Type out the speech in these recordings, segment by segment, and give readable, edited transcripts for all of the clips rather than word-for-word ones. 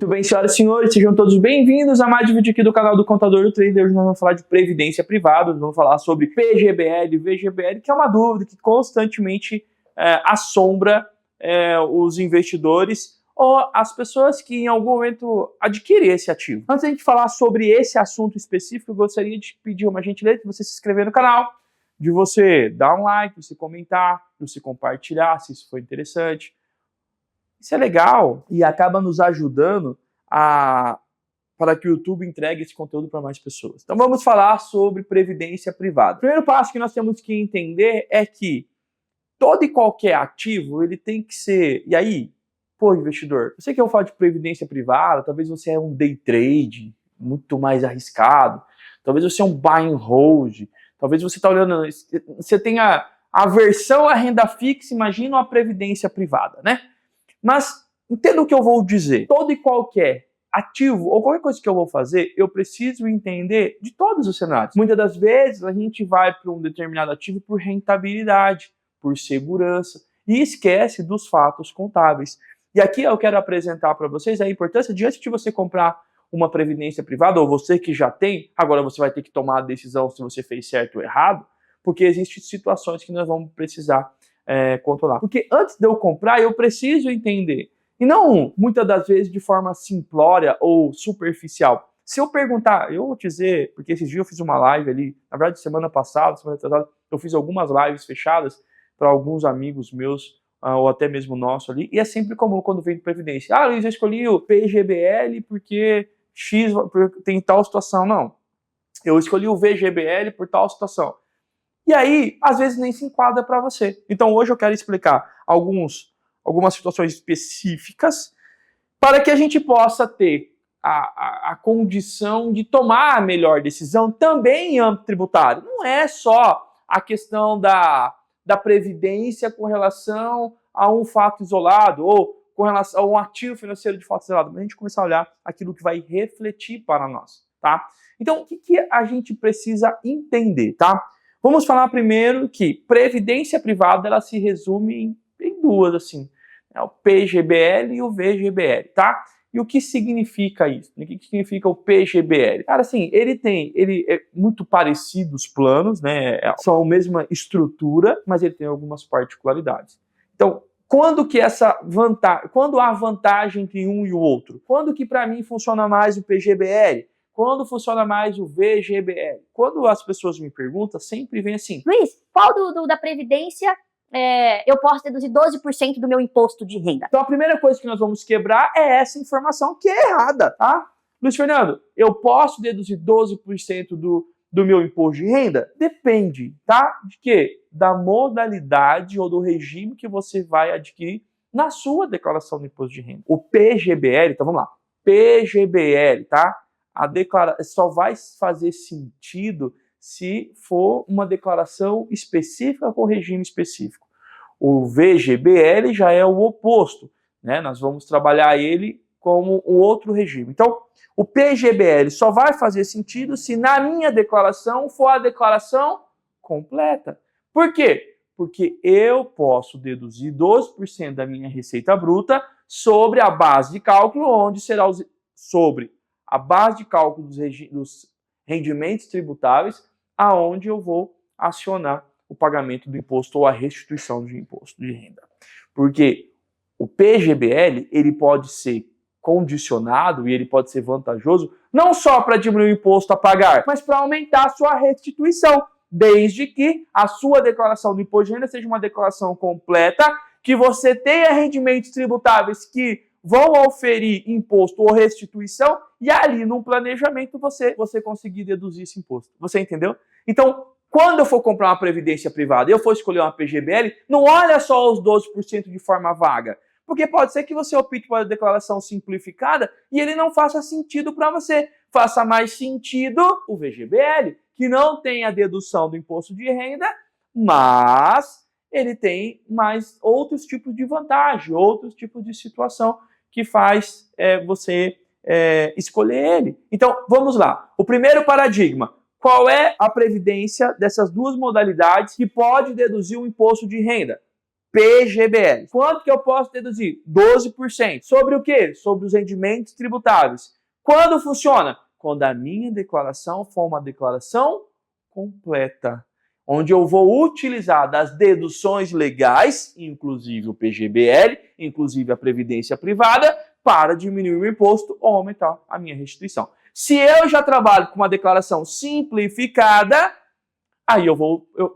Muito bem, senhoras e senhores, sejam todos bem-vindos a mais um vídeo aqui do canal do Contador do Trader. Hoje nós vamos falar de previdência privada, nós vamos falar sobre PGBL, VGBL, que é uma dúvida que constantemente assombra os investidores ou as pessoas que em algum momento adquirem esse ativo. Antes da gente falar sobre esse assunto específico, eu gostaria de pedir uma gentileza de você se inscrever no canal, de você dar um like, de você comentar, de você compartilhar se isso for interessante. Isso é legal e acaba nos ajudando para que o YouTube entregue esse conteúdo para mais pessoas. Então vamos falar sobre previdência privada. O primeiro passo que nós temos que entender é que todo e qualquer ativo, ele tem que ser... E aí, pô, investidor, eu sei que eu falo de previdência privada, talvez você é um day trade, muito mais arriscado, talvez você é um buy and hold, talvez você está olhando... Você tenha aversão à renda fixa, imagina uma previdência privada, né? Mas entenda o que eu vou dizer. Todo e qualquer ativo ou qualquer coisa que eu vou fazer, eu preciso entender de todos os cenários. Muitas das vezes a gente vai para um determinado ativo por rentabilidade, por segurança e esquece dos fatos contábeis. E aqui eu quero apresentar para vocês a importância de antes de você comprar uma previdência privada, ou você que já tem, agora você vai ter que tomar a decisão se você fez certo ou errado, porque existem situações que nós vamos precisar controlar. Porque antes de eu comprar, eu preciso entender. E não, muitas das vezes, de forma simplória ou superficial. Se eu perguntar, eu vou te dizer, porque esses dias eu fiz uma live ali, na verdade, semana passada, eu fiz algumas lives fechadas para alguns amigos meus, ou até mesmo nosso ali, e é sempre comum quando vem de previdência. Ah, Luiz, eu escolhi o PGBL porque X tem tal situação. Não, eu escolhi o VGBL por tal situação. E aí, às vezes, nem se enquadra para você. Então, hoje eu quero explicar algumas situações específicas para que a gente possa ter a condição de tomar a melhor decisão também em âmbito tributário. Não é só a questão da previdência com relação a um fato isolado ou com relação a um ativo financeiro de fato isolado, mas a gente começar a olhar aquilo que vai refletir para nós, tá? Então, o que a gente precisa entender, tá? Vamos falar primeiro que previdência privada ela se resume em duas, assim, o PGBL e o VGBL, tá? E o que significa isso? O que significa o PGBL? Cara, assim, ele é muito parecido os planos, né? São a mesma estrutura, mas ele tem algumas particularidades. Então, quando há vantagem entre um e o outro? Quando que para mim funciona mais o PGBL? Quando funciona mais o VGBL? Quando as pessoas me perguntam, sempre vem assim: Luiz, qual da Previdência eu posso deduzir 12% do meu imposto de renda? Então a primeira coisa que nós vamos quebrar é essa informação que é errada, tá? Luiz Fernando, eu posso deduzir 12% do meu imposto de renda? Depende, tá? De quê? Da modalidade ou do regime que você vai adquirir na sua declaração do imposto de renda. O PGBL, então vamos lá, PGBL, tá? A declaração só vai fazer sentido se for uma declaração específica com regime específico. O VGBL já é o oposto, né? Nós vamos trabalhar ele como um outro regime. Então, o PGBL só vai fazer sentido se na minha declaração for a declaração completa. Por quê? Porque eu posso deduzir 12% da minha receita bruta sobre a base de cálculo, onde será sobre a base de cálculo dos rendimentos tributáveis, aonde eu vou acionar o pagamento do imposto ou a restituição de imposto de renda. Porque o PGBL, ele pode ser condicionado e ele pode ser vantajoso não só para diminuir o imposto a pagar, mas para aumentar a sua restituição, desde que a sua declaração do imposto de renda seja uma declaração completa, que você tenha rendimentos tributáveis que vão oferir imposto ou restituição e ali no planejamento você conseguir deduzir esse imposto. Você entendeu? Então, quando eu for comprar uma previdência privada e eu for escolher uma PGBL, não olha só os 12% de forma vaga. Porque pode ser que você opte por uma declaração simplificada e ele não faça sentido para você. Faça mais sentido o VGBL, que não tem a dedução do imposto de renda, mas ele tem mais outros tipos de vantagem, outros tipos de situação que faz você escolher ele. Então, vamos lá. O primeiro paradigma. Qual é a previdência dessas duas modalidades que pode deduzir o imposto de renda? PGBL. Quanto que eu posso deduzir? 12%. Sobre o quê? Sobre os rendimentos tributáveis. Quando funciona? Quando a minha declaração for uma declaração completa, onde eu vou utilizar das deduções legais, inclusive o PGBL, inclusive a previdência privada, para diminuir o imposto ou aumentar a minha restituição. Se eu já trabalho com uma declaração simplificada, aí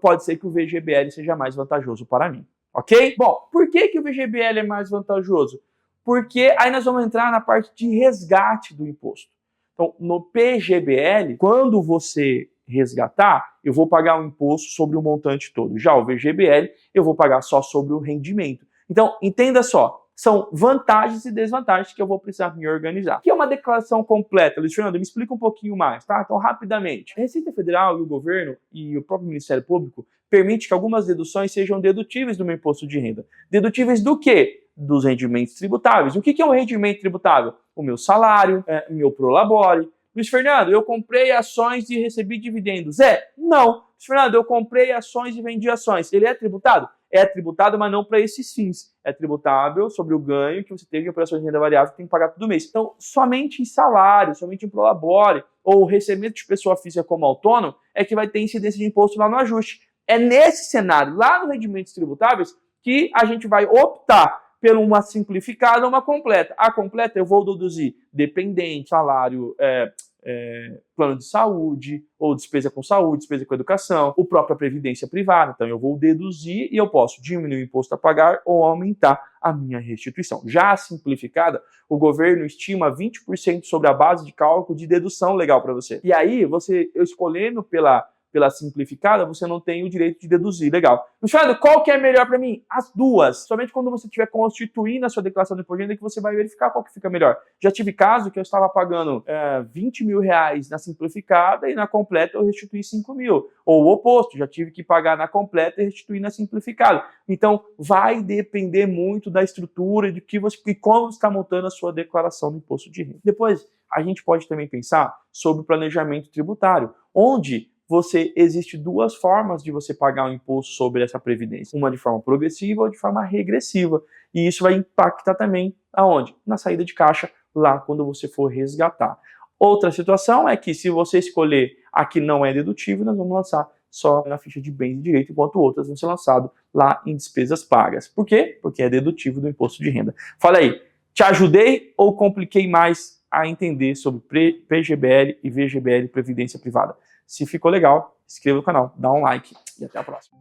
pode ser que o VGBL seja mais vantajoso para mim, ok? Bom, por que o VGBL é mais vantajoso? Porque aí nós vamos entrar na parte de resgate do imposto. Então, no PGBL, quando você resgatar, eu vou pagar um imposto sobre o montante todo. Já o VGBL, eu vou pagar só sobre o rendimento. Então, entenda só, são vantagens e desvantagens que eu vou precisar me organizar. O que é uma declaração completa? Luiz Fernando, me explica um pouquinho mais, tá? Então, rapidamente. A Receita Federal e o governo e o próprio Ministério Público permite que algumas deduções sejam dedutíveis do meu imposto de renda. Dedutíveis do quê? Dos rendimentos tributáveis. O que é um rendimento tributável? O meu salário, o meu prolabore. Luiz Fernando, eu comprei ações e recebi dividendos. Não. Luiz Fernando, eu comprei ações e vendi ações. Ele é tributado? É tributado, mas não para esses fins. É tributável sobre o ganho que você teve em operações de renda variável que tem que pagar todo mês. Então, somente em salário, somente em prolabore ou recebimento de pessoa física como autônomo é que vai ter incidência de imposto lá no ajuste. É nesse cenário, lá nos rendimentos tributáveis, que a gente vai optar por uma simplificada ou uma completa. A completa eu vou deduzir dependente, salário, plano de saúde, ou despesa com saúde, despesa com educação, o própria previdência privada. Então eu vou deduzir e eu posso diminuir o imposto a pagar ou aumentar a minha restituição. Já a simplificada, o governo estima 20% sobre a base de cálculo de dedução legal para você. E aí, eu escolhendo pela simplificada, você não tem o direito de deduzir. Legal. Luciano, qual que é melhor para mim? As duas. Somente quando você estiver constituindo a sua declaração de imposto de renda que você vai verificar qual que fica melhor. Já tive caso que eu estava pagando 20 mil reais na simplificada e na completa eu restituí 5 mil. Ou o oposto, já tive que pagar na completa e restituir na simplificada. Então, vai depender muito da estrutura e como você está montando a sua declaração do imposto de renda. Depois, a gente pode também pensar sobre o planejamento tributário, onde existe duas formas de você pagar o imposto sobre essa previdência. Uma de forma progressiva ou de forma regressiva. E isso vai impactar também aonde? Na saída de caixa, lá quando você for resgatar. Outra situação é que se você escolher a que não é dedutível, nós vamos lançar só na ficha de bens e direito, enquanto outras vão ser lançadas lá em despesas pagas. Por quê? Porque é dedutível do imposto de renda. Fala aí, te ajudei ou compliquei mais a entender sobre PGBL e VGBL, Previdência Privada? Se ficou legal, inscreva no canal, dá um like e até a próxima.